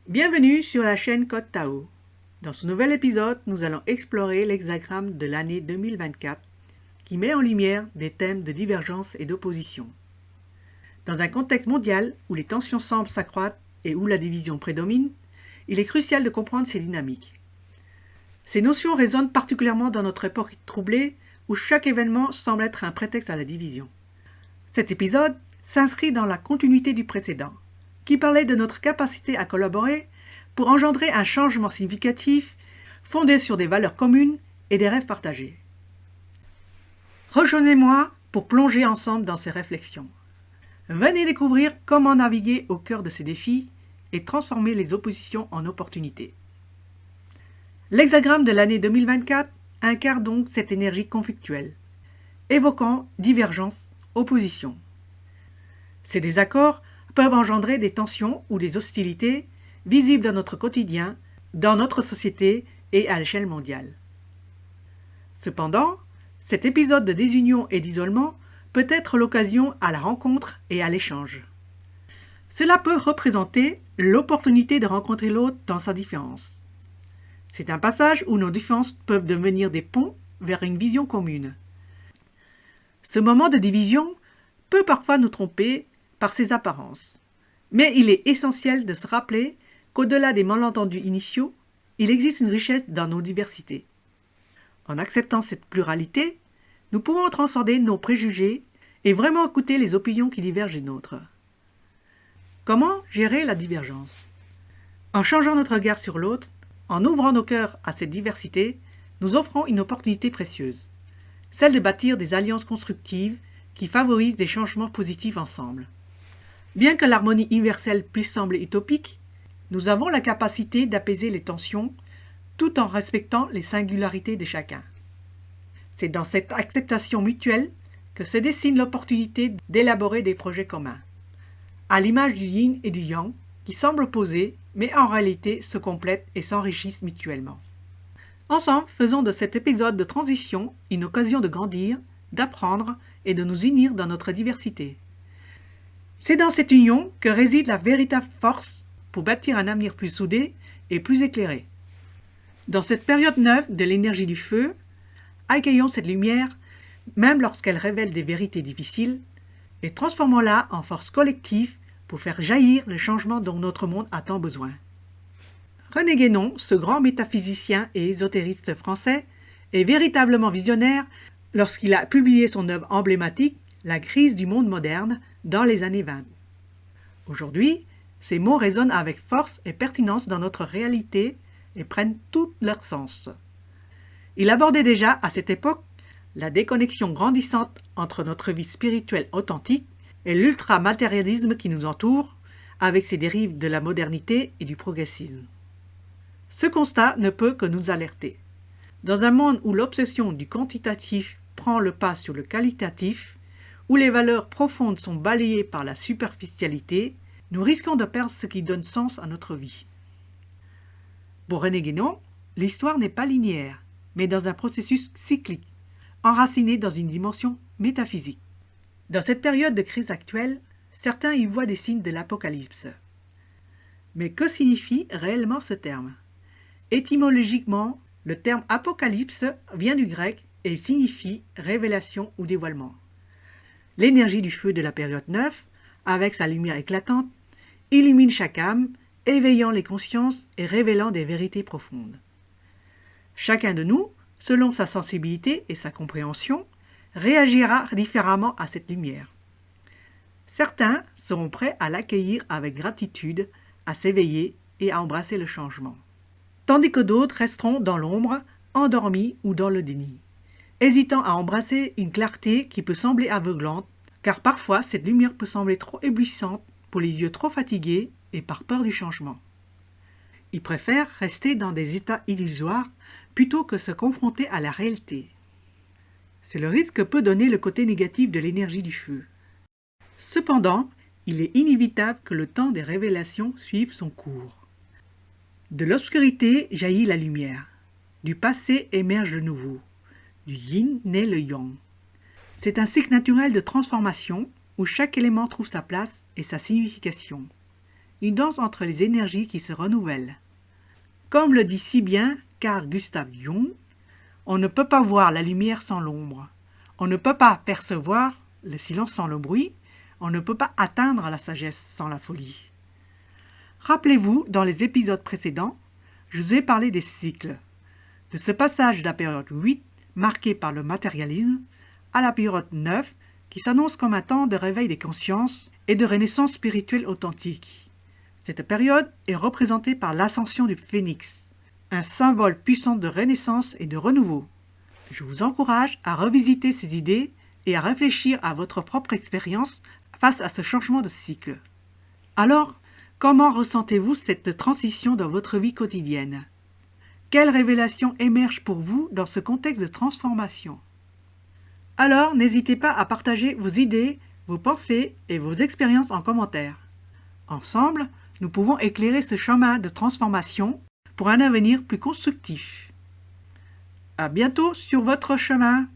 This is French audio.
Bienvenue sur la chaîne Code Tao. Dans ce nouvel épisode, nous allons explorer l'hexagramme de l'année 2024 qui met en lumière des thèmes de divergence et d'opposition. Dans un contexte mondial où les tensions semblent s'accroître et où la division prédomine, il est crucial de comprendre ces dynamiques. Ces notions résonnent particulièrement dans notre époque troublée où chaque événement semble être un prétexte à la division. Cet épisode s'inscrit dans la continuité du précédent, qui parlait de notre capacité à collaborer pour engendrer un changement significatif fondé sur des valeurs communes et des rêves partagés. Rejoignez-moi pour plonger ensemble dans ces réflexions. Venez découvrir comment naviguer au cœur de ces défis et transformer les oppositions en opportunités. L'hexagramme de l'année 2024 incarne donc cette énergie conflictuelle, évoquant divergence, opposition. Ces désaccords peuvent engendrer des tensions ou des hostilités visibles dans notre quotidien, dans notre société et à l'échelle mondiale. Cependant, cet épisode de désunion et d'isolement peut être l'occasion à la rencontre et à l'échange. Cela peut représenter l'opportunité de rencontrer l'autre dans sa différence. C'est un passage où nos différences peuvent devenir des ponts vers une vision commune. Ce moment de division peut parfois nous tromper par ses apparences. Mais il est essentiel de se rappeler qu'au-delà des malentendus initiaux, il existe une richesse dans nos diversités. En acceptant cette pluralité, nous pouvons transcender nos préjugés et vraiment écouter les opinions qui divergent des nôtres. Comment gérer la divergence? En changeant notre regard sur l'autre, en ouvrant nos cœurs à cette diversité, nous offrons une opportunité précieuse, celle de bâtir des alliances constructives qui favorisent des changements positifs ensemble. Bien que l'harmonie universelle puisse sembler utopique, nous avons la capacité d'apaiser les tensions tout en respectant les singularités de chacun. C'est dans cette acceptation mutuelle que se dessine l'opportunité d'élaborer des projets communs, à l'image du yin et du yang qui semblent opposés mais en réalité se complètent et s'enrichissent mutuellement. Ensemble, faisons de cet épisode de transition une occasion de grandir, d'apprendre et de nous unir dans notre diversité. C'est dans cette union que réside la véritable force pour bâtir un avenir plus soudé et plus éclairé. Dans cette période neuve de l'énergie du feu, accueillons cette lumière, même lorsqu'elle révèle des vérités difficiles, et transformons-la en force collective pour faire jaillir le changement dont notre monde a tant besoin. René Guénon, ce grand métaphysicien et ésotériste français, est véritablement visionnaire lorsqu'il a publié son œuvre emblématique « La crise du monde moderne » dans les années 20. Aujourd'hui, ces mots résonnent avec force et pertinence dans notre réalité et prennent tout leur sens. Il abordait déjà à cette époque la déconnexion grandissante entre notre vie spirituelle authentique et l'ultra-matérialisme qui nous entoure, avec ses dérives de la modernité et du progressisme. Ce constat ne peut que nous alerter. Dans un monde où l'obsession du quantitatif prend le pas sur le qualitatif, où les valeurs profondes sont balayées par la superficialité, nous risquons de perdre ce qui donne sens à notre vie. Pour René Guénon, l'histoire n'est pas linéaire, mais dans un processus cyclique, enraciné dans une dimension métaphysique. Dans cette période de crise actuelle, certains y voient des signes de l'apocalypse. Mais que signifie réellement ce terme? Étymologiquement, le terme apocalypse vient du grec et signifie révélation ou dévoilement. L'énergie du feu de la période neuve, avec sa lumière éclatante, illumine chaque âme, éveillant les consciences et révélant des vérités profondes. Chacun de nous, selon sa sensibilité et sa compréhension, réagira différemment à cette lumière. Certains seront prêts à l'accueillir avec gratitude, à s'éveiller et à embrasser le changement. Tandis que d'autres resteront dans l'ombre, endormis ou dans le déni, hésitant à embrasser une clarté qui peut sembler aveuglante, car parfois cette lumière peut sembler trop éblouissante pour les yeux trop fatigués et par peur du changement. Ils préfèrent rester dans des états illusoires plutôt que se confronter à la réalité. C'est le risque que peut donner le côté négatif de l'énergie du feu. Cependant, il est inévitable que le temps des révélations suive son cours. De l'obscurité jaillit la lumière, du passé émerge le nouveau. Du yin naît le yang. C'est un cycle naturel de transformation où chaque élément trouve sa place et sa signification. une danse entre les énergies qui se renouvellent. Comme le dit si bien Carl Gustav Jung, on ne peut pas voir la lumière sans l'ombre, on ne peut pas percevoir le silence sans le bruit, on ne peut pas atteindre la sagesse sans la folie. Rappelez-vous, dans les épisodes précédents, je vous ai parlé des cycles, de ce passage de la période 8, marquée par le matérialisme, à la période 9, qui s'annonce comme un temps de réveil des consciences et de renaissance spirituelle authentique. Cette période est représentée par l'ascension du phénix, un symbole puissant de renaissance et de renouveau. Je vous encourage à revisiter ces idées et à réfléchir à votre propre expérience face à ce changement de cycle. Alors, comment ressentez-vous cette transition dans votre vie quotidienne ? Quelles révélations émergent pour vous dans ce contexte de transformation ? Alors, n'hésitez pas à partager vos idées, vos pensées et vos expériences en commentaire. Ensemble, nous pouvons éclairer ce chemin de transformation pour un avenir plus constructif. À bientôt sur votre chemin!